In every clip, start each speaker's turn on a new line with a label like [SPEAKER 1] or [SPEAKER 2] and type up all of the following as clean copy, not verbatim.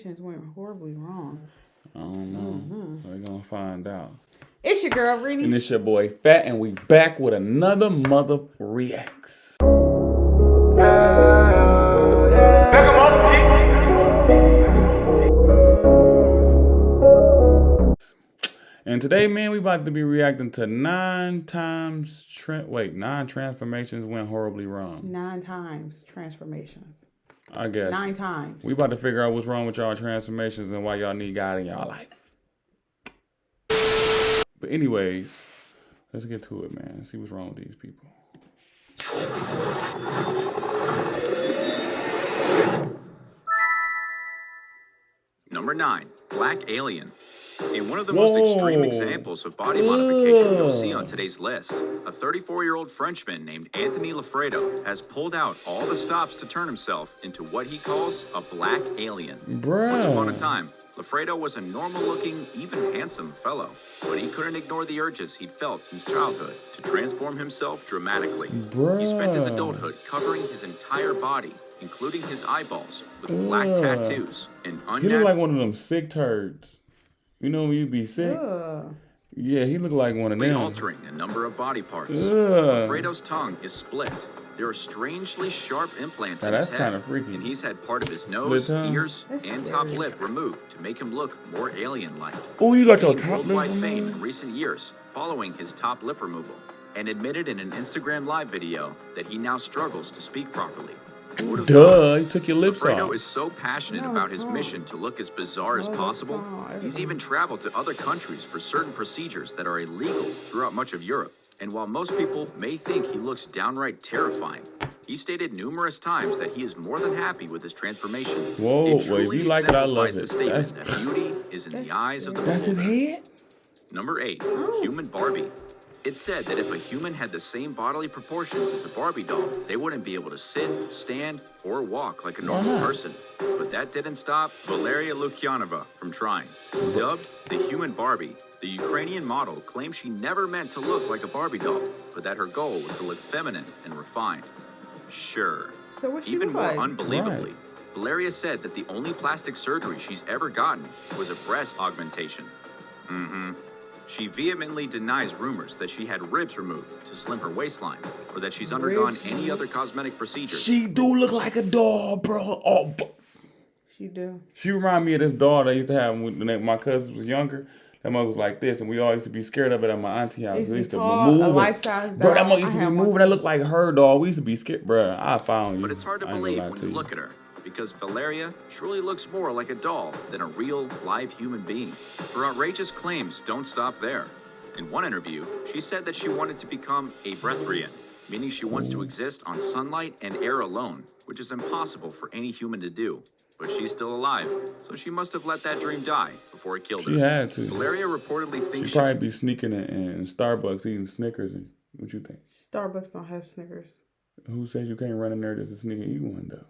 [SPEAKER 1] transformations went horribly wrong?
[SPEAKER 2] I don't know. We're going to find out.
[SPEAKER 1] It's your girl, Rinny.
[SPEAKER 2] And it's your boy, Fat, and we back with another Mother Reacts. And today, man, we about to be reacting to 9 transformations went horribly wrong.
[SPEAKER 1] 9 times transformations.
[SPEAKER 2] I guess.
[SPEAKER 1] 9 times.
[SPEAKER 2] We about to figure out what's wrong with y'all transformations and why y'all need God in y'all life. But anyways, let's get to it, man. See what's wrong with these people.
[SPEAKER 3] Number 9, Black Alien. In one of the most extreme examples of body modification you'll see on today's list, a 34-year-old Frenchman named Anthony Lafredo has pulled out all the stops to turn himself into what he calls a black alien. Once upon a time, Lafredo was a normal-looking, even handsome fellow, but he couldn't ignore the urges he'd felt since childhood to transform himself dramatically. He spent his adulthood covering his entire body, including his eyeballs, with black tattoos and
[SPEAKER 2] He looked like one of them sick turds. You know when you be sick? Yeah, he looked like one of them.
[SPEAKER 3] Altering a number of body parts. Alfredo's tongue is split. There are strangely sharp implants in his head.
[SPEAKER 2] Kind of freaky.
[SPEAKER 3] And he's had part of his nose, ears, and top lip removed to make him look more alien-like.
[SPEAKER 2] Oh, you got your top lip
[SPEAKER 3] worldwide fame in recent years following his top lip removal, and admitted in an Instagram live video that he now struggles to speak properly.
[SPEAKER 2] Duh, he took your lips off.
[SPEAKER 3] Fredo is so passionate about his mission to look as bizarre as possible, he's even traveled to other countries for certain procedures that are illegal throughout much of Europe. And while most people may think he looks downright terrifying, he stated numerous times that he is more than happy with his transformation.
[SPEAKER 2] Whoa, well, if you like it, I love it.
[SPEAKER 3] That's that beauty is in the eyes of the
[SPEAKER 2] beholder. That's his head?
[SPEAKER 3] Number 8, Human Barbie. It's said that if a human had the same bodily proportions as a Barbie doll, they wouldn't be able to sit, stand, or walk like a normal person. But that didn't stop Valeria Lukyanova from trying. Dubbed the Human Barbie, the Ukrainian model claims she never meant to look like a Barbie doll, but that her goal was to look feminine and refined. Sure.
[SPEAKER 1] So what she
[SPEAKER 3] Even more
[SPEAKER 1] like?
[SPEAKER 3] unbelievably, Valeria said that the only plastic surgery she's ever gotten was a breast augmentation. She vehemently denies rumors that she had ribs removed to slim her waistline, or that she's undergone any other cosmetic procedure.
[SPEAKER 2] She do look like a doll, bro. Oh,
[SPEAKER 1] she do.
[SPEAKER 2] She remind me of this doll that I used to have when my cousins was younger. That mother was like this, and we all used to be scared of it at my auntie house.
[SPEAKER 1] They used to move a life-size doll.
[SPEAKER 2] Bro, that mother used to be moving. That looked like her doll. We used to be scared, bro. I found you.
[SPEAKER 3] But it's hard to believe when you look at her, because Valeria truly looks more like a doll than a real, live human being. Her outrageous claims don't stop there. In one interview, she said that she wanted to become a breatharian, meaning she wants to exist on sunlight and air alone, which is impossible for any human to do. But she's still alive, so she must have let that dream die before it killed her.
[SPEAKER 2] She had to.
[SPEAKER 3] Valeria reportedly thinks
[SPEAKER 2] she'd probably be sneaking in Starbucks eating Snickers. And what you think?
[SPEAKER 1] Starbucks don't have Snickers.
[SPEAKER 2] Who says you can't run in there just to sneak and eat one, though?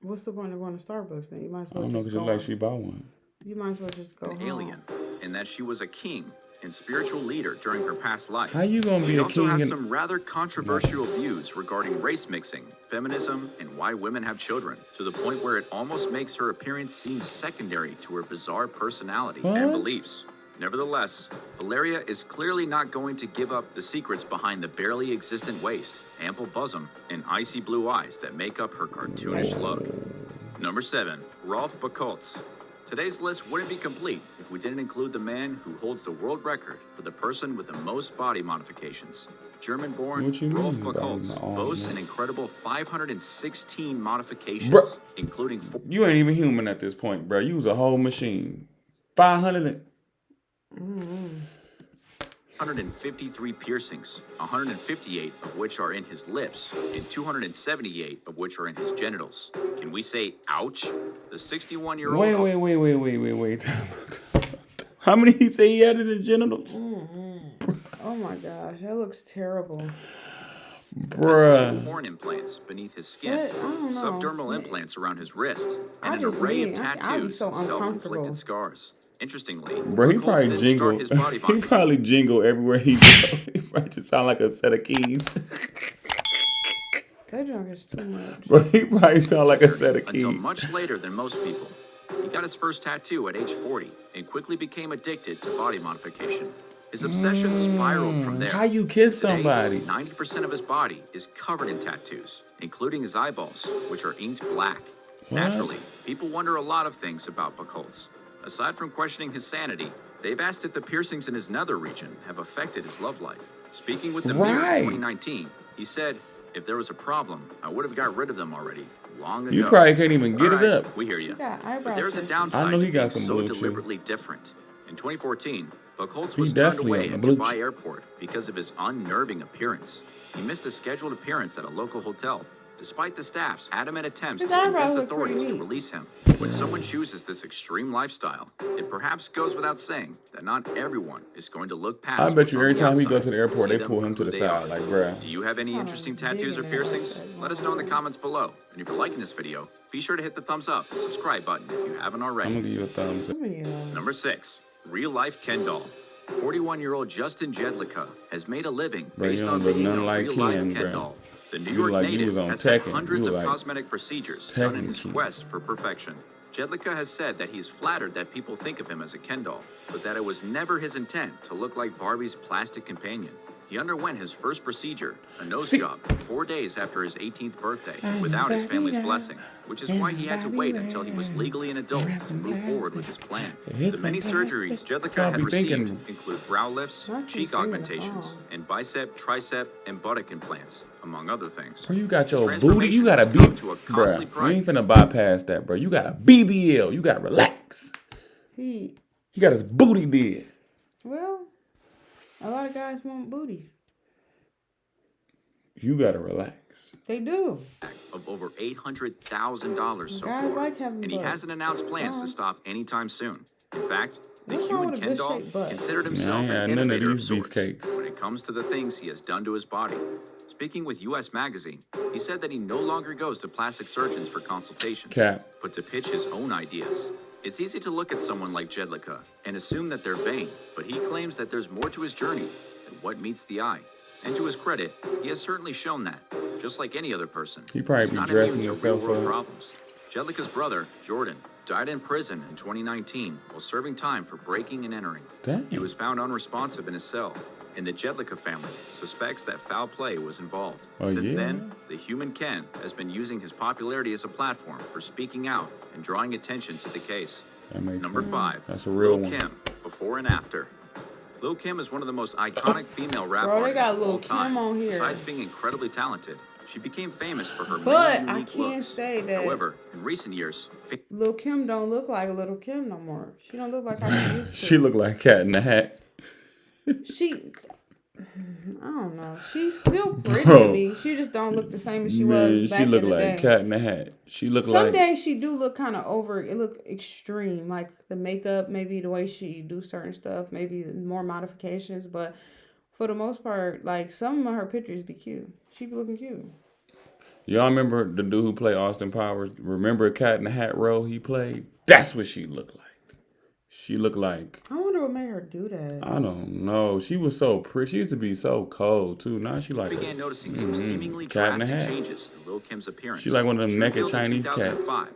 [SPEAKER 1] What's the point of going to Starbucks then? You might as well
[SPEAKER 2] I don't know, because you like she bought one.
[SPEAKER 1] You might as well just go home.
[SPEAKER 3] Alien, and that she was a king and spiritual leader during her past life.
[SPEAKER 2] How you gonna be
[SPEAKER 3] she
[SPEAKER 2] a
[SPEAKER 3] also
[SPEAKER 2] king?
[SPEAKER 3] Has some rather controversial views regarding race mixing, feminism, and why women have children, to the point where it almost makes her appearance seem secondary to her bizarre personality and beliefs. Nevertheless, Valeria is clearly not going to give up the secrets behind the barely existent waist, ample bosom, and icy blue eyes that make up her cartoonish look. Number 7, Rolf Buchholz. Today's list wouldn't be complete if we didn't include the man who holds the world record for the person with the most body modifications. German-born Rolf Buchholz boasts an incredible 516 modifications, including...
[SPEAKER 2] You ain't even human at this point, bro. You was a whole machine.
[SPEAKER 3] 153 piercings, 158 of which are in his lips, and 278 of which are in his genitals. Can we say, ouch? The 61-year-old...
[SPEAKER 2] Wait. How many he say he had in his genitals?
[SPEAKER 1] Oh my gosh, that looks terrible.
[SPEAKER 2] Bruh.
[SPEAKER 3] Horn implants beneath his skin, subdermal implants around his wrist, and an array of tattoos, self-inflicted scars. Interestingly,
[SPEAKER 2] bro, he probably jingle. He probably jingle everywhere he go. He probably just sound like a set of keys.
[SPEAKER 1] That junk is too much.
[SPEAKER 2] Bro, he probably sound like a set of keys.
[SPEAKER 3] Until much later than most people. He got his first tattoo at age 40 and quickly became addicted to body modification. His obsession spiraled from there.
[SPEAKER 2] How you kiss
[SPEAKER 3] Today,
[SPEAKER 2] somebody?
[SPEAKER 3] 90% of his body is covered in tattoos, including his eyeballs, which are inked black. Naturally, people wonder a lot of things about Buchholz. Aside from questioning his sanity, they've asked if the piercings in his nether region have affected his love life. Speaking with the Mirror in 2019, he said, "If there was a problem, I would have got rid of them already, long ago."
[SPEAKER 2] You probably can't even get it up.
[SPEAKER 3] We hear you.
[SPEAKER 1] got eyebrow
[SPEAKER 3] But there's a
[SPEAKER 1] piercings.
[SPEAKER 3] downside
[SPEAKER 2] I know he
[SPEAKER 3] to
[SPEAKER 2] got
[SPEAKER 3] being
[SPEAKER 2] some
[SPEAKER 3] so
[SPEAKER 2] blue chew.
[SPEAKER 3] deliberately different. In 2014, Buchholz
[SPEAKER 2] He
[SPEAKER 3] was turned
[SPEAKER 2] definitely
[SPEAKER 3] away
[SPEAKER 2] on
[SPEAKER 3] at
[SPEAKER 2] the blue
[SPEAKER 3] Dubai
[SPEAKER 2] chew.
[SPEAKER 3] Airport because of his unnerving appearance. He missed a scheduled appearance at a local hotel, despite the staff's adamant attempts
[SPEAKER 1] His
[SPEAKER 3] to
[SPEAKER 1] eyebrows
[SPEAKER 3] convince
[SPEAKER 1] look pretty
[SPEAKER 3] authorities to
[SPEAKER 1] neat.
[SPEAKER 3] release him. When someone chooses this extreme lifestyle, it perhaps goes without saying that not everyone is going to look past.
[SPEAKER 2] I bet
[SPEAKER 3] what's
[SPEAKER 2] you
[SPEAKER 3] on
[SPEAKER 2] every
[SPEAKER 3] the
[SPEAKER 2] time he
[SPEAKER 3] outside
[SPEAKER 2] go to the airport,
[SPEAKER 3] and see
[SPEAKER 2] they
[SPEAKER 3] them
[SPEAKER 2] pull
[SPEAKER 3] for
[SPEAKER 2] him to
[SPEAKER 3] who
[SPEAKER 2] the
[SPEAKER 3] they
[SPEAKER 2] side,
[SPEAKER 3] are.
[SPEAKER 2] like, bruh.
[SPEAKER 3] Do you have any interesting tattoos or
[SPEAKER 1] digging it like
[SPEAKER 3] piercings?
[SPEAKER 1] that.
[SPEAKER 3] Let us know in the comments below. And if you're liking this video, be sure to hit the thumbs up and subscribe button if you haven't
[SPEAKER 2] I'm
[SPEAKER 3] already.
[SPEAKER 2] gonna give you a thumbs up.
[SPEAKER 1] How many of those?
[SPEAKER 3] Number 6. Real-life Ken doll. 41-year-old Justin Jedlicka has made a living
[SPEAKER 2] Bro, you
[SPEAKER 3] based
[SPEAKER 2] don't
[SPEAKER 3] on
[SPEAKER 2] look
[SPEAKER 3] being
[SPEAKER 2] nothing
[SPEAKER 3] a
[SPEAKER 2] like
[SPEAKER 3] real-life
[SPEAKER 2] Ken,
[SPEAKER 3] Ken
[SPEAKER 2] bro.
[SPEAKER 3] doll. The New
[SPEAKER 2] You
[SPEAKER 3] York
[SPEAKER 2] like you
[SPEAKER 3] native
[SPEAKER 2] was on
[SPEAKER 3] has had
[SPEAKER 2] Tekken.
[SPEAKER 3] hundreds
[SPEAKER 2] You
[SPEAKER 3] of
[SPEAKER 2] like
[SPEAKER 3] cosmetic procedures done in
[SPEAKER 2] Tekken
[SPEAKER 3] his
[SPEAKER 2] Ken.
[SPEAKER 3] quest for perfection. Jedlicka has said that he's flattered that people think of him as a Ken doll, but that it was never his intent to look like Barbie's plastic companion. He underwent his first procedure, a nose job, 4 days after his 18th birthday, without his family's blessing, which is why he had to wait until he was legally an adult to move forward with his plan. The many surgeries Jedlicka had received include brow lifts,
[SPEAKER 1] Not you
[SPEAKER 3] cheek
[SPEAKER 1] singing a
[SPEAKER 3] augmentations,
[SPEAKER 1] song.
[SPEAKER 3] and bicep, tricep, and buttock implants, among other things.
[SPEAKER 2] Bro, you got your
[SPEAKER 3] His
[SPEAKER 2] booty. You got a
[SPEAKER 3] transformation has
[SPEAKER 2] B.
[SPEAKER 3] come to a costly
[SPEAKER 2] Bruh,
[SPEAKER 3] price.
[SPEAKER 2] you ain't finna bypass that, bro. You got a BBL. You gotta relax.
[SPEAKER 1] He,
[SPEAKER 2] He got his booty did.
[SPEAKER 1] well, a lot of guys want booties.
[SPEAKER 2] You gotta relax.
[SPEAKER 1] They do.
[SPEAKER 3] Of over $800,000 so
[SPEAKER 1] Guys
[SPEAKER 3] far,
[SPEAKER 1] like having
[SPEAKER 3] and he
[SPEAKER 1] butts.
[SPEAKER 3] hasn't announced plans to
[SPEAKER 1] Some.
[SPEAKER 3] stop anytime soon. In fact, the
[SPEAKER 1] What's wrong
[SPEAKER 3] human
[SPEAKER 1] with a
[SPEAKER 3] Ken
[SPEAKER 1] good
[SPEAKER 3] doll
[SPEAKER 1] shaped butt?
[SPEAKER 3] considered
[SPEAKER 2] I
[SPEAKER 3] himself
[SPEAKER 2] ain't had
[SPEAKER 3] an
[SPEAKER 2] none of
[SPEAKER 3] innovator of
[SPEAKER 2] these
[SPEAKER 3] sorts
[SPEAKER 2] beefcakes.
[SPEAKER 3] when it comes to the things he has done to his body. Speaking with U.S. Magazine, he said that he no longer goes to plastic surgeons for consultations,
[SPEAKER 2] Cap.
[SPEAKER 3] but to pitch his own ideas. It's easy to look at someone like Jedlicka and assume that they're vain, but he claims that there's more to his journey than what meets the eye. And to his credit, he has certainly shown that, just like any other person.
[SPEAKER 2] He probably
[SPEAKER 3] he's
[SPEAKER 2] be
[SPEAKER 3] not
[SPEAKER 2] dressing
[SPEAKER 3] immune to
[SPEAKER 2] himself
[SPEAKER 3] real-world
[SPEAKER 2] up.
[SPEAKER 3] problems. Jedlicka's brother, Jordan, died in prison in 2019 while serving time for breaking and entering.
[SPEAKER 2] Dang.
[SPEAKER 3] He was found unresponsive in his cell, and the Jedlicka family suspects that foul play was involved.
[SPEAKER 2] Oh,
[SPEAKER 3] Since
[SPEAKER 2] yeah?
[SPEAKER 3] then, the human Ken has been using his popularity as a platform for speaking out and drawing attention to the case.
[SPEAKER 2] That makes
[SPEAKER 3] Number
[SPEAKER 2] sense.
[SPEAKER 3] 5.
[SPEAKER 2] That's a real
[SPEAKER 3] Lil'
[SPEAKER 2] one.
[SPEAKER 3] Kim, before and after. Lil' Kim is one of the most iconic female rap
[SPEAKER 1] Bro, they
[SPEAKER 3] artists
[SPEAKER 1] got
[SPEAKER 3] of
[SPEAKER 1] Lil'
[SPEAKER 3] all time.
[SPEAKER 1] Kim on here.
[SPEAKER 3] Besides being incredibly talented, she became famous for her
[SPEAKER 1] But
[SPEAKER 3] many
[SPEAKER 1] I
[SPEAKER 3] unique
[SPEAKER 1] can't
[SPEAKER 3] looks.
[SPEAKER 1] say that
[SPEAKER 3] However, in recent years,
[SPEAKER 1] Lil' Kim don't look like Little Kim no more. She don't look like how she used to.
[SPEAKER 2] She look like Cat in the Hat.
[SPEAKER 1] She, I don't know. She's still pretty
[SPEAKER 2] Bro.
[SPEAKER 1] to me. She just don't look the same as she
[SPEAKER 2] Man,
[SPEAKER 1] was back
[SPEAKER 2] she look
[SPEAKER 1] in the
[SPEAKER 2] like
[SPEAKER 1] day.
[SPEAKER 2] Cat in the Hat. She look
[SPEAKER 1] Some
[SPEAKER 2] like
[SPEAKER 1] days she do look kind of over. It look extreme, like the makeup, maybe the way she do certain stuff, maybe more modifications. But for the most part, like some of her pictures be cute. She be looking cute.
[SPEAKER 2] y'all remember the dude who played Austin Powers? Remember Cat in the Hat role he played? That's what she looked like. She looked like,
[SPEAKER 1] I wonder what made her do that.
[SPEAKER 2] I don't know. She was so pretty. She used to be so cold too. Now she like
[SPEAKER 3] began noticing some seemingly
[SPEAKER 2] Cat in the
[SPEAKER 3] drastic
[SPEAKER 2] Hat.
[SPEAKER 3] changes in Lil' Kim's appearance.
[SPEAKER 2] She like one of them
[SPEAKER 3] She
[SPEAKER 2] naked
[SPEAKER 3] revealed in
[SPEAKER 2] Chinese cats.
[SPEAKER 3] 2005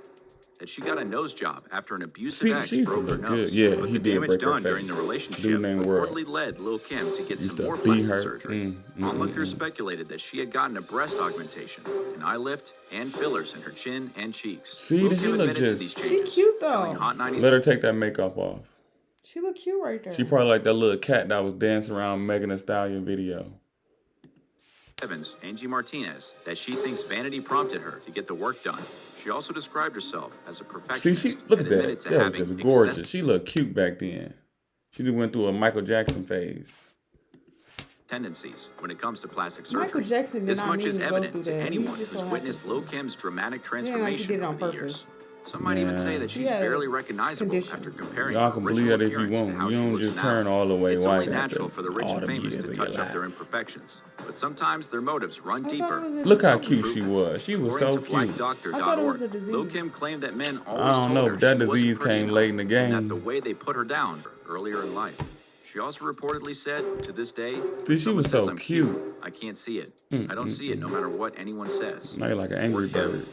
[SPEAKER 3] that she got a nose job after an abusive
[SPEAKER 2] See,
[SPEAKER 3] ex
[SPEAKER 2] she used to
[SPEAKER 3] broke her
[SPEAKER 2] look
[SPEAKER 3] nose.
[SPEAKER 2] good. Yeah,
[SPEAKER 3] but
[SPEAKER 2] he
[SPEAKER 3] the
[SPEAKER 2] did
[SPEAKER 3] damage
[SPEAKER 2] break her
[SPEAKER 3] done during
[SPEAKER 2] face.
[SPEAKER 3] the relationship
[SPEAKER 2] Dude named World.
[SPEAKER 3] reportedly led Lil' Kim to get
[SPEAKER 2] Used
[SPEAKER 3] some
[SPEAKER 2] to
[SPEAKER 3] more
[SPEAKER 2] beat
[SPEAKER 3] plastic
[SPEAKER 2] her.
[SPEAKER 3] surgery. Onlookers speculated that she had gotten a breast augmentation, an eye lift, and fillers in her chin and cheeks.
[SPEAKER 2] See,
[SPEAKER 3] Lil'
[SPEAKER 2] does she
[SPEAKER 3] Kim
[SPEAKER 2] look
[SPEAKER 3] admitted to
[SPEAKER 2] just-
[SPEAKER 3] these
[SPEAKER 1] She
[SPEAKER 3] changes,
[SPEAKER 1] cute
[SPEAKER 3] telling
[SPEAKER 1] though.
[SPEAKER 3] Hot 90s
[SPEAKER 2] Let her take that makeup off.
[SPEAKER 1] She look cute right there.
[SPEAKER 2] She probably like that little cat that was dancing around Megan Thee Stallion video.
[SPEAKER 3] Evans, Angie Martinez, that she thinks vanity prompted her to get the work done. She also described herself as a
[SPEAKER 2] See,
[SPEAKER 3] perfectionist.
[SPEAKER 2] she look at
[SPEAKER 3] and admitted
[SPEAKER 2] that.
[SPEAKER 3] to
[SPEAKER 2] That was
[SPEAKER 3] having
[SPEAKER 2] just
[SPEAKER 3] excessive
[SPEAKER 2] gorgeous. She looked cute back then. She just went through a Michael Jackson phase.
[SPEAKER 3] tendencies when it comes to plastic surgery.
[SPEAKER 1] Michael Jackson did
[SPEAKER 3] this
[SPEAKER 1] not
[SPEAKER 3] much
[SPEAKER 1] mean
[SPEAKER 3] is
[SPEAKER 1] to go
[SPEAKER 3] evident
[SPEAKER 1] through
[SPEAKER 3] to
[SPEAKER 1] that. He
[SPEAKER 3] anyone
[SPEAKER 1] just
[SPEAKER 3] who's
[SPEAKER 1] so
[SPEAKER 3] witnessed
[SPEAKER 1] happened
[SPEAKER 3] Lil'
[SPEAKER 1] to.
[SPEAKER 3] Kim's dramatic
[SPEAKER 1] It ain't like he
[SPEAKER 3] transformation
[SPEAKER 1] did it on
[SPEAKER 3] over the
[SPEAKER 1] purpose.
[SPEAKER 3] years. Some might even say that she's
[SPEAKER 1] had a
[SPEAKER 3] barely recognizable
[SPEAKER 1] condition.
[SPEAKER 3] after comparing
[SPEAKER 2] Y'all
[SPEAKER 3] her
[SPEAKER 2] can believe
[SPEAKER 3] original
[SPEAKER 2] that if you
[SPEAKER 3] appearance to
[SPEAKER 2] want.
[SPEAKER 3] how
[SPEAKER 2] You
[SPEAKER 3] she
[SPEAKER 2] don't
[SPEAKER 3] looks
[SPEAKER 2] just
[SPEAKER 3] now.
[SPEAKER 2] turn all the way
[SPEAKER 3] It's
[SPEAKER 2] white
[SPEAKER 3] only natural
[SPEAKER 2] after
[SPEAKER 3] for the rich
[SPEAKER 2] all
[SPEAKER 3] and
[SPEAKER 2] them
[SPEAKER 3] famous
[SPEAKER 2] years
[SPEAKER 3] to
[SPEAKER 2] of
[SPEAKER 3] touch
[SPEAKER 2] your
[SPEAKER 3] up their
[SPEAKER 2] life.
[SPEAKER 3] imperfections, but sometimes their motives run
[SPEAKER 1] I thought
[SPEAKER 3] deeper.
[SPEAKER 1] it was a
[SPEAKER 2] Look how
[SPEAKER 1] disease.
[SPEAKER 2] cute she was. She was
[SPEAKER 3] According
[SPEAKER 2] so
[SPEAKER 3] to
[SPEAKER 2] cute.
[SPEAKER 1] I thought it was a
[SPEAKER 3] blackdoctor.org, Lil'
[SPEAKER 1] disease.
[SPEAKER 3] Kim claimed that men always
[SPEAKER 2] I don't
[SPEAKER 3] told
[SPEAKER 2] know,
[SPEAKER 3] her
[SPEAKER 2] but that
[SPEAKER 3] she wasn't
[SPEAKER 2] disease
[SPEAKER 3] pretty
[SPEAKER 2] came
[SPEAKER 3] enough,
[SPEAKER 2] late in the
[SPEAKER 3] and that
[SPEAKER 2] game.
[SPEAKER 3] the way they put her down earlier in life. She also reportedly said, to this day,
[SPEAKER 2] See, she
[SPEAKER 3] someone
[SPEAKER 2] was
[SPEAKER 3] says
[SPEAKER 2] so
[SPEAKER 3] I'm
[SPEAKER 2] cute.
[SPEAKER 3] I can't see it. I don't see it no matter what anyone says.
[SPEAKER 2] Now you're like an angry
[SPEAKER 3] Poor Kim.
[SPEAKER 2] bird.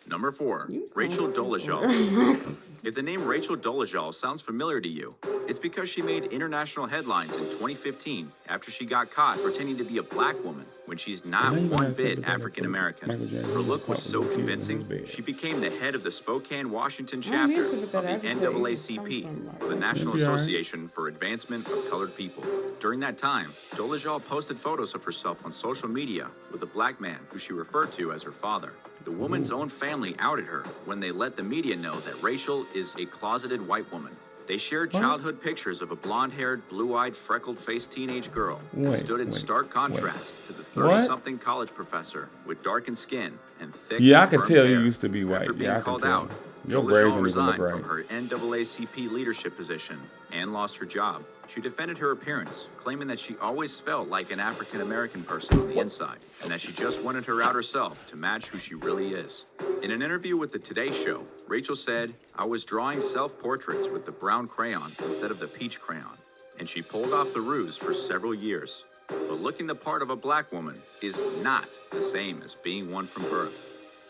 [SPEAKER 3] Number 4,
[SPEAKER 1] You
[SPEAKER 3] Rachel
[SPEAKER 1] come-
[SPEAKER 3] Dolezal. If the name Rachel Dolezal sounds familiar to you, it's because she made international headlines in 2015 after she got caught pretending to be a black woman when she's not
[SPEAKER 2] Now you gonna
[SPEAKER 3] one
[SPEAKER 2] have
[SPEAKER 3] bit
[SPEAKER 2] sympathetic
[SPEAKER 3] African
[SPEAKER 2] for
[SPEAKER 3] American.
[SPEAKER 2] Michael Jackson.
[SPEAKER 3] Her look was
[SPEAKER 2] Caught
[SPEAKER 3] so
[SPEAKER 2] with a kid in his
[SPEAKER 3] convincing,
[SPEAKER 2] bed.
[SPEAKER 3] she became the head of the Spokane, Washington
[SPEAKER 1] I mean,
[SPEAKER 3] chapter
[SPEAKER 1] it's
[SPEAKER 3] of
[SPEAKER 1] sympathetic.
[SPEAKER 3] the
[SPEAKER 1] I just said it was
[SPEAKER 3] NAACP,
[SPEAKER 1] coming from, like-
[SPEAKER 3] or the National
[SPEAKER 2] It'll be all right.
[SPEAKER 3] Association for Advancement of Colored People. During that time, Dolezal posted photos of herself on social media with a black man who she referred to as her father. The woman's own family outed her when they let the media know that Rachel is a closeted white woman. They shared childhood pictures of a blonde-haired, blue-eyed, freckled-faced teenage girl that
[SPEAKER 2] Wait,
[SPEAKER 3] stood in
[SPEAKER 2] wait,
[SPEAKER 3] stark contrast to the
[SPEAKER 2] What?
[SPEAKER 3] 30-something college professor with darkened skin and thick,
[SPEAKER 2] Yeah, I could
[SPEAKER 3] permed
[SPEAKER 2] tell you
[SPEAKER 3] hair.
[SPEAKER 2] used to be white.
[SPEAKER 3] After being
[SPEAKER 2] Yeah, I can
[SPEAKER 3] called
[SPEAKER 2] tell.
[SPEAKER 3] out,
[SPEAKER 2] Your
[SPEAKER 3] Dolezal
[SPEAKER 2] braids don't even look
[SPEAKER 3] resigned
[SPEAKER 2] right.
[SPEAKER 3] from her NAACP leadership position and lost her job. She defended her appearance, claiming that she always felt like an African American person on the inside, and that she just wanted her outer self to match who she really is. In an interview with the Today Show, Rachel said, "I was drawing self-portraits with the brown crayon instead of the peach crayon, and she pulled off the ruse for several years. But looking the part of a black woman is not the same as being one from birth.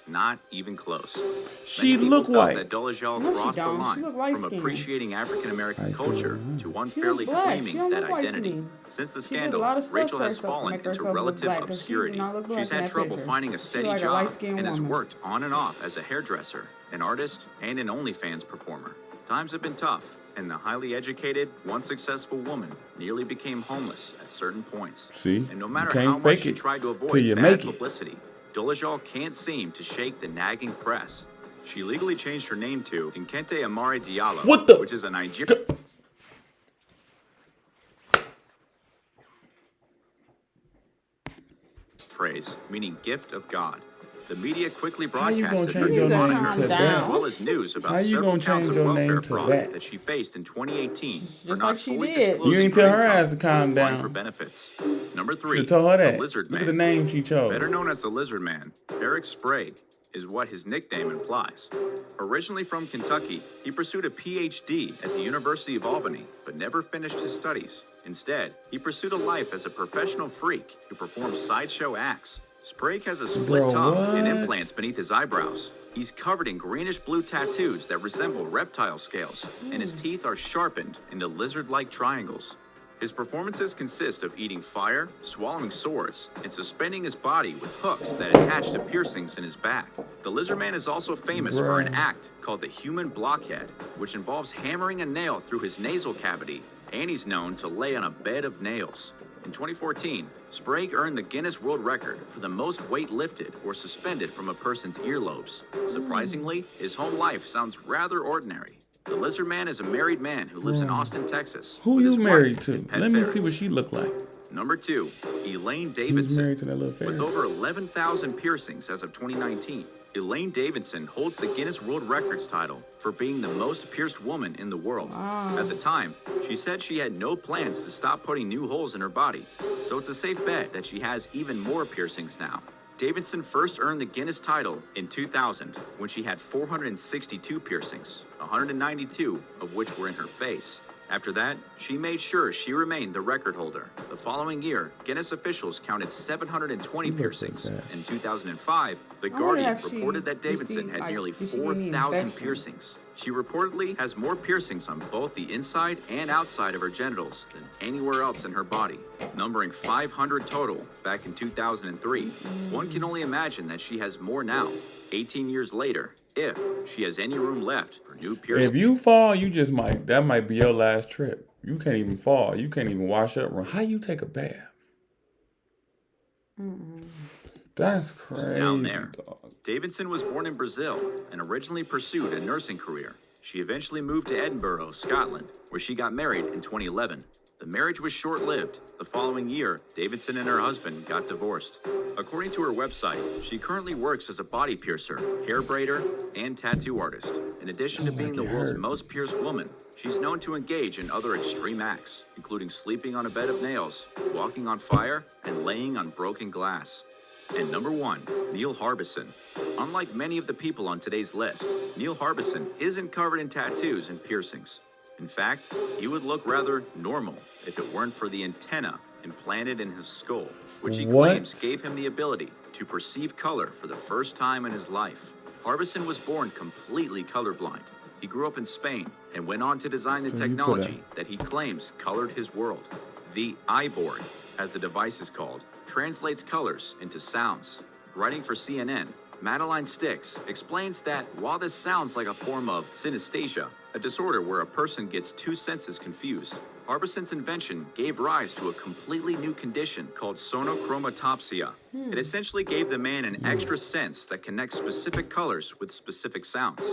[SPEAKER 3] Not even close."
[SPEAKER 2] She
[SPEAKER 3] Many people
[SPEAKER 2] look
[SPEAKER 3] felt
[SPEAKER 2] white.
[SPEAKER 3] that Dolezal
[SPEAKER 1] No, she
[SPEAKER 3] crossed the
[SPEAKER 1] don't. She
[SPEAKER 3] line
[SPEAKER 1] look
[SPEAKER 3] from
[SPEAKER 1] light-skinned.
[SPEAKER 3] appreciating African American
[SPEAKER 2] Light-skinned,
[SPEAKER 3] culture
[SPEAKER 2] mhm.
[SPEAKER 3] to
[SPEAKER 1] She
[SPEAKER 3] unfairly
[SPEAKER 1] look black. She
[SPEAKER 3] claiming
[SPEAKER 1] don't
[SPEAKER 3] that
[SPEAKER 1] look white to
[SPEAKER 3] identity.
[SPEAKER 1] me.
[SPEAKER 3] Since the
[SPEAKER 1] She did a
[SPEAKER 3] scandal,
[SPEAKER 1] lot of stuff
[SPEAKER 3] Rachel
[SPEAKER 1] to
[SPEAKER 3] has
[SPEAKER 1] herself to
[SPEAKER 3] fallen
[SPEAKER 1] make
[SPEAKER 3] into
[SPEAKER 1] herself look
[SPEAKER 3] relative
[SPEAKER 1] black, 'cause she do
[SPEAKER 3] obscurity.
[SPEAKER 1] not look black
[SPEAKER 3] She's
[SPEAKER 1] in
[SPEAKER 3] had
[SPEAKER 1] that
[SPEAKER 3] trouble
[SPEAKER 1] picture.
[SPEAKER 3] finding a
[SPEAKER 1] She
[SPEAKER 3] steady
[SPEAKER 1] like a
[SPEAKER 3] job
[SPEAKER 1] light-skinned
[SPEAKER 3] and has
[SPEAKER 1] woman.
[SPEAKER 3] worked on and off as a hairdresser, an artist, and an OnlyFans performer. Times have been tough, and the highly educated, once successful woman nearly became homeless at certain points.
[SPEAKER 2] See?
[SPEAKER 3] And no
[SPEAKER 2] You
[SPEAKER 3] matter
[SPEAKER 2] can't
[SPEAKER 3] how much
[SPEAKER 2] fake
[SPEAKER 3] she
[SPEAKER 2] it
[SPEAKER 3] tried to
[SPEAKER 2] till
[SPEAKER 3] avoid
[SPEAKER 2] you
[SPEAKER 3] bad
[SPEAKER 2] make it.
[SPEAKER 3] publicity, Dolezal can't seem to shake the nagging press. She legally changed her name to Nkente Amare Diallo,
[SPEAKER 2] What the-
[SPEAKER 3] which is a Nigerian phrase meaning gift of God. The media quickly
[SPEAKER 2] How you gonna
[SPEAKER 3] broadcasted her
[SPEAKER 2] change
[SPEAKER 1] your
[SPEAKER 3] new
[SPEAKER 1] name
[SPEAKER 3] moniker,
[SPEAKER 1] to that?
[SPEAKER 3] as well as news about
[SPEAKER 2] How you
[SPEAKER 3] several
[SPEAKER 2] gonna
[SPEAKER 3] counts
[SPEAKER 2] change
[SPEAKER 3] of
[SPEAKER 2] your
[SPEAKER 3] welfare
[SPEAKER 2] name to
[SPEAKER 3] fraud
[SPEAKER 2] that?
[SPEAKER 3] that she faced in 2018 for
[SPEAKER 1] Just
[SPEAKER 3] not
[SPEAKER 1] like she
[SPEAKER 3] fully
[SPEAKER 1] did.
[SPEAKER 3] disclosing
[SPEAKER 2] You ain't tell her
[SPEAKER 3] income
[SPEAKER 2] ass to calm
[SPEAKER 3] or applying
[SPEAKER 2] down.
[SPEAKER 3] for benefits. Number 3,
[SPEAKER 2] Should've told her
[SPEAKER 3] the
[SPEAKER 2] that.
[SPEAKER 3] Lizard
[SPEAKER 2] Look
[SPEAKER 3] Man.
[SPEAKER 2] at the name she chose.
[SPEAKER 3] Better known as the Lizard Man, Eric Sprague is what his nickname implies. Originally from Kentucky, he pursued a PhD at the University of Albany, but never finished his studies. Instead, he pursued a life as a professional freak who performed sideshow acts. Sprague has a split
[SPEAKER 2] Bro,
[SPEAKER 3] tongue and
[SPEAKER 2] what?
[SPEAKER 3] implants beneath his eyebrows. He's covered in greenish-blue tattoos that resemble reptile scales, and his teeth are sharpened into lizard-like triangles. His performances consist of eating fire, swallowing swords, and suspending his body with hooks that attach to piercings in his back. The Lizard Man is also famous for an
[SPEAKER 2] Bruh.
[SPEAKER 3] act called the human blockhead, which involves hammering a nail through his nasal cavity, and he's known to lay on a bed of nails. In 2014, Sprague earned the Guinness World Record for the most weight lifted or suspended from a person's earlobes. Surprisingly, his home life sounds rather ordinary. The Lizard Man is a married man who lives in Austin, Texas.
[SPEAKER 2] Who
[SPEAKER 3] with
[SPEAKER 2] you
[SPEAKER 3] his
[SPEAKER 2] married
[SPEAKER 3] wife
[SPEAKER 2] to?
[SPEAKER 3] and pet
[SPEAKER 2] Let me see
[SPEAKER 3] ferrets.
[SPEAKER 2] what she look like.
[SPEAKER 3] Number 2, Elaine
[SPEAKER 2] Who's
[SPEAKER 3] Davidson.
[SPEAKER 2] married to that little
[SPEAKER 3] With
[SPEAKER 2] ferret?
[SPEAKER 3] over 11,000 piercings as of 2019, Elaine Davidson holds the Guinness World Records title for being the most pierced woman in the world.
[SPEAKER 1] Wow.
[SPEAKER 3] At the time, she said she had no plans to stop putting new holes in her body, so it's a safe bet that she has even more piercings now. Davidson first earned the Guinness title in 2000 when she had 462 piercings, 192 of which were in her face. After that, she made sure she remained the record holder. The following year, Guinness officials counted 720
[SPEAKER 2] Look at
[SPEAKER 3] piercings.
[SPEAKER 2] that.
[SPEAKER 3] In 2005, The
[SPEAKER 1] wonder
[SPEAKER 3] Guardian
[SPEAKER 1] if she
[SPEAKER 3] reported that Davidson
[SPEAKER 1] received,
[SPEAKER 3] had
[SPEAKER 1] like,
[SPEAKER 3] nearly
[SPEAKER 1] did she get any
[SPEAKER 3] 4,000
[SPEAKER 1] infections?
[SPEAKER 3] piercings. She reportedly has more piercings on both the inside and outside of her genitals than anywhere else in her body, numbering 500 total back in 2003. One can only imagine that she has more now, 18 years later, if she has any room left for new piercings.
[SPEAKER 2] If you fall, you just might. That might be your last trip. You can't even fall. You can't even wash up. How you take a bath? That's crazy.
[SPEAKER 3] Down there.
[SPEAKER 2] Dog.
[SPEAKER 3] Davidson was born in Brazil and originally pursued a nursing career. She eventually moved to Edinburgh, Scotland, where she got married in 2011. The marriage was short-lived. The following year, Davidson and her husband got divorced. According to her website, she currently works as a body piercer, hair braider, and tattoo artist. In addition to being the
[SPEAKER 2] it
[SPEAKER 3] world's
[SPEAKER 2] hurt.
[SPEAKER 3] most pierced woman, she's known to engage in other extreme acts, including sleeping on a bed of nails, walking on fire, and laying on broken glass. And number 1, Neil Harbison. Unlike many of the people on today's list, Neil Harbison isn't covered in tattoos and piercings. In fact, he would look rather normal if it weren't for the antenna implanted in his skull, which he
[SPEAKER 2] What?
[SPEAKER 3] claims gave him the ability to perceive color for the first time in his life. Harbison was born completely colorblind. He grew up in Spain and went on to design the
[SPEAKER 2] So
[SPEAKER 3] technology that he claims colored his world. The iBoard, as the device is called, translates colors into sounds. Writing for CNN, Madeline Stix explains that while this sounds like a form of synesthesia, a disorder where a person gets two senses confused, Harbison's invention gave rise to a completely new condition called sonochromatopsia. It essentially gave the man an extra sense that connects specific colors with specific sounds.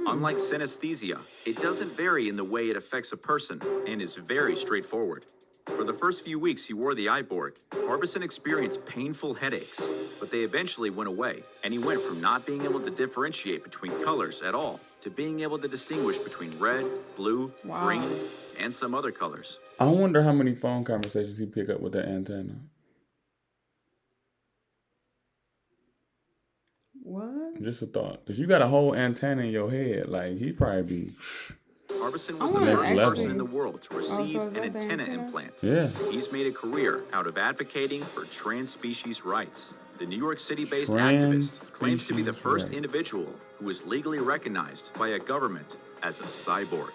[SPEAKER 3] Unlike synesthesia, it doesn't vary in the way it affects a person and is very straightforward. For the first few weeks he wore the iBoard, Harbison experienced painful headaches, but they eventually went away, and he went from not being able to differentiate between colors at all to being able to distinguish between red, blue, green, and some other colors.
[SPEAKER 2] I wonder how many phone conversations he pick up with that antenna.
[SPEAKER 1] What?
[SPEAKER 2] Just a thought. Because you got a whole antenna in your head. Like, he probably be...
[SPEAKER 3] Harbison was
[SPEAKER 1] I
[SPEAKER 3] the
[SPEAKER 1] wanna
[SPEAKER 3] first
[SPEAKER 2] actually-
[SPEAKER 3] person in the world to receive
[SPEAKER 1] so is
[SPEAKER 3] an
[SPEAKER 1] that the
[SPEAKER 3] antenna
[SPEAKER 1] antenna?
[SPEAKER 3] implant.
[SPEAKER 2] Yeah.
[SPEAKER 3] He's made a career out of advocating for trans species rights. The New York City-based
[SPEAKER 2] Trans
[SPEAKER 3] activist claims to be the
[SPEAKER 2] species
[SPEAKER 3] first
[SPEAKER 2] rights.
[SPEAKER 3] individual who is legally recognized by a government as a cyborg.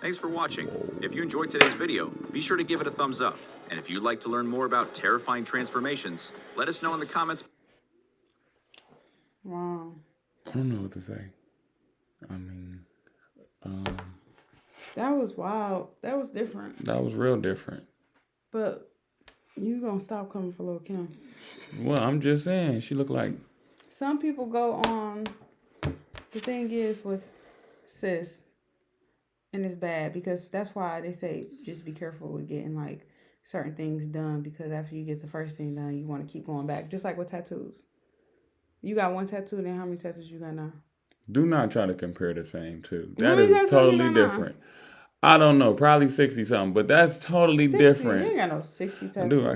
[SPEAKER 3] Thanks for watching. If you enjoyed today's video, be sure to give it a thumbs up. And if you'd like to learn more about terrifying transformations, let us know in the comments.
[SPEAKER 1] Wow.
[SPEAKER 2] I don't know what to say. I mean,
[SPEAKER 1] That was wild. That was different.
[SPEAKER 2] that was real different.
[SPEAKER 1] But you gonna stop coming for Lil' Kim.
[SPEAKER 2] Well, I'm just saying, she looked like...
[SPEAKER 1] Some people go on. The thing is with cis, and it's bad because that's why they say just be careful with getting like certain things done, because after you get the first thing done, you want to keep going back. Just like with tattoos. You got one tattoo, then how many tattoos you got now?
[SPEAKER 2] Do not try to compare the same two.
[SPEAKER 1] How
[SPEAKER 2] That
[SPEAKER 1] many tattoos
[SPEAKER 2] is
[SPEAKER 1] you
[SPEAKER 2] totally
[SPEAKER 1] got now?
[SPEAKER 2] different. I don't know, probably 60 something, but that's totally
[SPEAKER 1] 60?
[SPEAKER 2] different.
[SPEAKER 1] You ain't got no 60 tattoos.
[SPEAKER 2] Dude,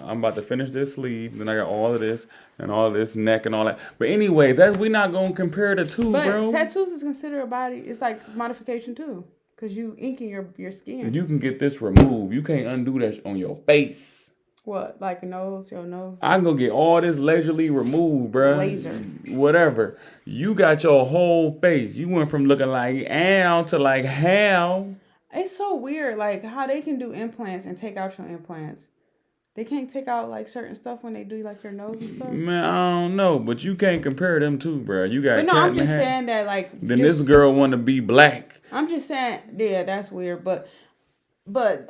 [SPEAKER 2] I'm about to finish this sleeve, then I got all of this and all of this neck and all that. But anyway, we not gonna compare the two,
[SPEAKER 1] But
[SPEAKER 2] bro.
[SPEAKER 1] tattoos is considered a body. It's like modification too, because you inking your skin.
[SPEAKER 2] You can get this removed. You can't undo that on your face.
[SPEAKER 1] What, like your nose?
[SPEAKER 2] I can go get all this leisurely removed, bro.
[SPEAKER 1] Laser.
[SPEAKER 2] Whatever. You got your whole face. You went from looking like ow to like how.
[SPEAKER 1] It's so weird, like how they can do implants and take out your implants. They can't take out like certain stuff when they do like your nose and stuff.
[SPEAKER 2] Man, I don't know, but you can't compare them two, bro. You got.
[SPEAKER 1] But no,
[SPEAKER 2] cat
[SPEAKER 1] I'm
[SPEAKER 2] in the
[SPEAKER 1] just
[SPEAKER 2] hat.
[SPEAKER 1] saying that like.
[SPEAKER 2] Then this girl want to be black.
[SPEAKER 1] I'm just saying, yeah, that's weird, but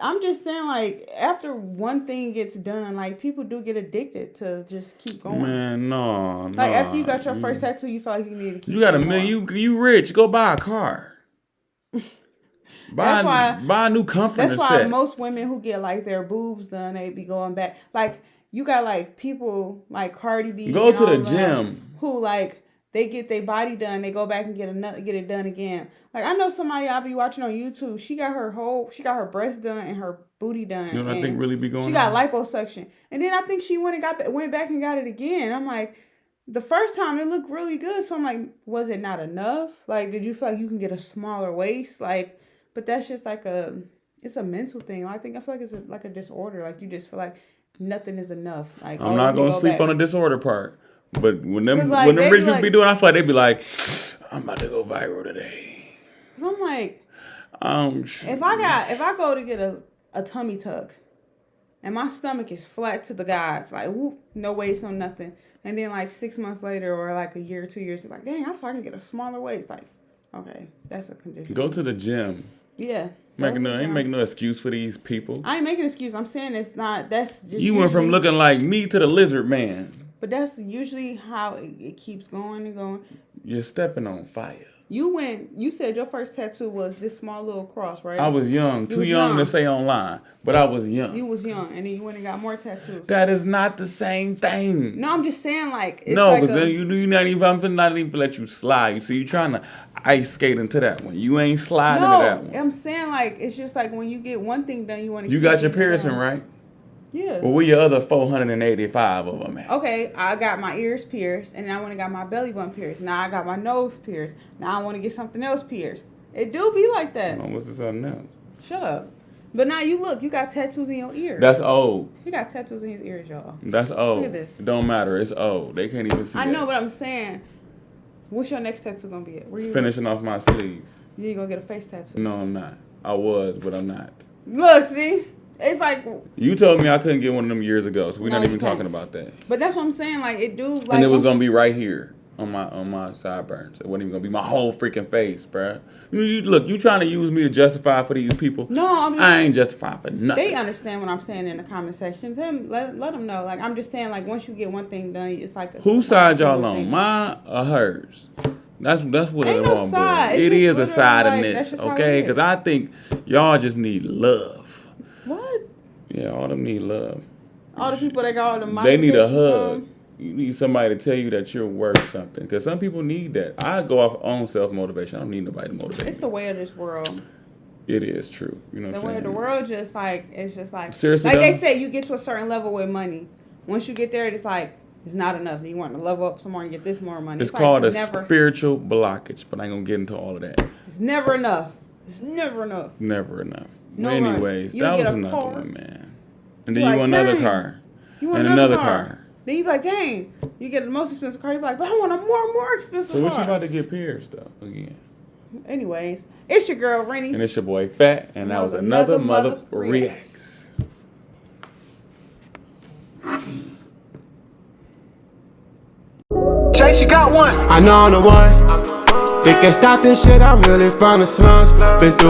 [SPEAKER 1] I'm just saying, like, after one thing gets done, like, people do get addicted to just keep going.
[SPEAKER 2] Man, no.
[SPEAKER 1] Like, after you got your first tattoo, you feel like you need to keep
[SPEAKER 2] You got a
[SPEAKER 1] going
[SPEAKER 2] million.
[SPEAKER 1] more.
[SPEAKER 2] You rich. Go buy a car. Buy a new comforter
[SPEAKER 1] That's why
[SPEAKER 2] set.
[SPEAKER 1] most women who get, like, their boobs done, they be going back. Like, you got, like, people like Cardi B.
[SPEAKER 2] Go
[SPEAKER 1] and
[SPEAKER 2] to the
[SPEAKER 1] all them
[SPEAKER 2] gym.
[SPEAKER 1] Who, like, they get their body done, they go back and get it done again. Like, I know somebody I'll be watching on YouTube. She got her breast done and her booty done.
[SPEAKER 2] You know what I think really be going on?
[SPEAKER 1] She got liposuction. And then I think she went back and got it again. I'm like, the first time it looked really good. So I'm like, was it not enough? Like, did you feel like you can get a smaller waist? Like, but that's just like it's a mental thing. I feel like it's like a disorder. Like, you just feel like nothing is enough. Like,
[SPEAKER 2] I'm not gonna sleep
[SPEAKER 1] back.
[SPEAKER 2] on the disorder part. But when them
[SPEAKER 1] Like,
[SPEAKER 2] when them
[SPEAKER 1] they
[SPEAKER 2] rich
[SPEAKER 1] be
[SPEAKER 2] people
[SPEAKER 1] like-
[SPEAKER 2] be doing, I feel like they be like, I'm about to go viral today.
[SPEAKER 1] Cause I'm like,
[SPEAKER 2] If
[SPEAKER 1] if I go to get a tummy tuck, and my stomach is flat to the gods, like, whoop, no waist, no nothing, and then like 6 months later, or like a year or 2 years, like, dang, I thought I can get a smaller waist. Like, okay, that's a condition.
[SPEAKER 2] go to the gym.
[SPEAKER 1] Yeah.
[SPEAKER 2] Ain't making no excuse for these people.
[SPEAKER 1] I ain't making an excuse. I'm saying it's not. That's just.
[SPEAKER 2] You went from
[SPEAKER 1] usually-
[SPEAKER 2] looking like me to the lizard man.
[SPEAKER 1] But that's usually how it keeps going and going.
[SPEAKER 2] You're stepping on fire.
[SPEAKER 1] You said your first tattoo was this small little cross, right?
[SPEAKER 2] I was young, too
[SPEAKER 1] was
[SPEAKER 2] young to
[SPEAKER 1] young.
[SPEAKER 2] say online, but I was young.
[SPEAKER 1] You was young, and then you went and got more tattoos.
[SPEAKER 2] That is not the same thing.
[SPEAKER 1] No, I'm just saying, like, it's
[SPEAKER 2] No,
[SPEAKER 1] like
[SPEAKER 2] because then I'm not even let you slide. You see, you trying to ice skate into that one. You ain't sliding into that one.
[SPEAKER 1] I'm saying, like, it's just like when you get one thing done, you want to.
[SPEAKER 2] You got your piercing, right?
[SPEAKER 1] Yeah.
[SPEAKER 2] Well, where your other 485 of them at?
[SPEAKER 1] Okay, I got my ears pierced, and I want to got my belly button pierced. Now I got my nose pierced. Now I want to get something else pierced. It do be like that.
[SPEAKER 2] Oh, what's this something else?
[SPEAKER 1] Shut up. But now you got tattoos in your ears.
[SPEAKER 2] That's old.
[SPEAKER 1] He got tattoos in his ears, y'all.
[SPEAKER 2] That's old.
[SPEAKER 1] Look at this.
[SPEAKER 2] It don't matter. It's old. They can't even see
[SPEAKER 1] I
[SPEAKER 2] that.
[SPEAKER 1] know, but I'm saying What's your next tattoo gonna be at? Where you
[SPEAKER 2] Finishing off my sleeve.
[SPEAKER 1] You ain't gonna get a face tattoo.
[SPEAKER 2] No, I'm not. I was, but I'm not.
[SPEAKER 1] Look, see, it's like.
[SPEAKER 2] You told me I couldn't get one of them years ago, so we're
[SPEAKER 1] No,
[SPEAKER 2] not
[SPEAKER 1] you
[SPEAKER 2] even
[SPEAKER 1] can't.
[SPEAKER 2] talking about that.
[SPEAKER 1] But that's what I'm saying. Like it do. Like
[SPEAKER 2] And it was
[SPEAKER 1] once
[SPEAKER 2] gonna be right here on my sideburns. It wasn't even gonna be my whole freaking face, bruh. Look, you trying to use me to justify for these people?
[SPEAKER 1] No, I'm just.
[SPEAKER 2] I ain't justifying for nothing.
[SPEAKER 1] They understand what I'm saying in the comment section. Let them know. Like I'm just saying. Like once you get one thing done, it's like.
[SPEAKER 2] Whose side y'all on? Mine or hers? That's what
[SPEAKER 1] Ain't
[SPEAKER 2] it's
[SPEAKER 1] no
[SPEAKER 2] on,
[SPEAKER 1] side.
[SPEAKER 2] boy.
[SPEAKER 1] It's
[SPEAKER 2] It
[SPEAKER 1] just
[SPEAKER 2] is a
[SPEAKER 1] literally
[SPEAKER 2] side
[SPEAKER 1] like,
[SPEAKER 2] in
[SPEAKER 1] that's
[SPEAKER 2] this,
[SPEAKER 1] just how
[SPEAKER 2] okay?
[SPEAKER 1] it is.
[SPEAKER 2] Because I think y'all just need love.
[SPEAKER 1] What?
[SPEAKER 2] Yeah, all them need love.
[SPEAKER 1] All the people that got all the
[SPEAKER 2] They need a
[SPEAKER 1] modifications
[SPEAKER 2] hug.
[SPEAKER 1] done?
[SPEAKER 2] You need somebody to tell you that you're worth something. Because some people need that. I go off own self-motivation. I don't need nobody to motivate
[SPEAKER 1] It's
[SPEAKER 2] me.
[SPEAKER 1] the way of this world.
[SPEAKER 2] It is true. You know what
[SPEAKER 1] The
[SPEAKER 2] I'm
[SPEAKER 1] way
[SPEAKER 2] saying?
[SPEAKER 1] of the world just like, it's just like.
[SPEAKER 2] Seriously,
[SPEAKER 1] Like they
[SPEAKER 2] though?
[SPEAKER 1] say, you get to a certain level with money. Once you get there, it's like, it's not enough. You want to level up some more and get this more money.
[SPEAKER 2] It's
[SPEAKER 1] like,
[SPEAKER 2] called a
[SPEAKER 1] never,
[SPEAKER 2] spiritual blockage, but I ain't going to get into all of that.
[SPEAKER 1] It's never enough. It's never enough.
[SPEAKER 2] Never enough.
[SPEAKER 1] No,
[SPEAKER 2] Anyways,
[SPEAKER 1] right. You
[SPEAKER 2] that was
[SPEAKER 1] get a
[SPEAKER 2] another
[SPEAKER 1] car.
[SPEAKER 2] one, man. And then
[SPEAKER 1] You're
[SPEAKER 2] you
[SPEAKER 1] like,
[SPEAKER 2] want another
[SPEAKER 1] dang.
[SPEAKER 2] car.
[SPEAKER 1] You want
[SPEAKER 2] And
[SPEAKER 1] another
[SPEAKER 2] another
[SPEAKER 1] car.
[SPEAKER 2] car.
[SPEAKER 1] Then you be like, dang. You get the most expensive car. You be like, but I want a more expensive
[SPEAKER 2] So
[SPEAKER 1] car.
[SPEAKER 2] what you about to get pierced, though, again?
[SPEAKER 1] Anyways, it's your girl, Rinny.
[SPEAKER 2] And it's your boy, Fat, and that was another mother reacts.
[SPEAKER 4] Shay, she got one.
[SPEAKER 5] I know I'm the one. They can't stop this shit, I'm really from the slums. Been through